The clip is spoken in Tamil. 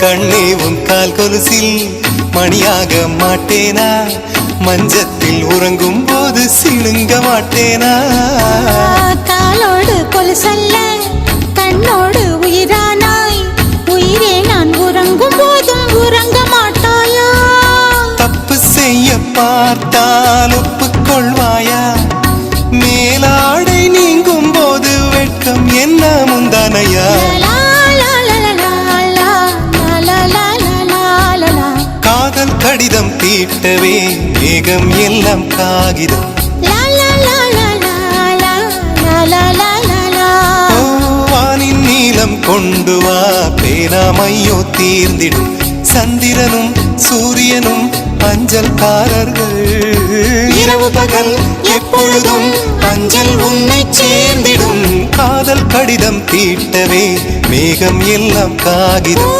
கண்ணே உன் கால் கொலுசில் மணியாக மாட்டேனா? மஞ்சத்தில் உறங்கும் போது சிணுங்க மாட்டேனா? காலோடு கொலுசல்ல கண்ணோடு உயிரானாய், உயிரே நான் உறங்கும் போதும் உறங்க மாட்டாயா? தப்பு செய்ய பார்த்தால் ஒப்புக்கொள்வாயா? மேலாடை நீங்கும் போது வெட்கம் என்ன முந்தானையா? காதல் கடிதம் தீட்டவே மேகம் எல்லாம் காகிதம். வானின் நீலம் கொண்டு வா, பேராமையோ தீர்ந்திடும். சந்திரனும் சூரியனும் அஞ்சல்காரர்கள். இரவு பகல் எப்பொழுதும் அஞ்சல் உன்னை சேர்ந்திடும். காதல் கடிதம் தீட்டவே மேகம் எல்லாம் காகிதம்.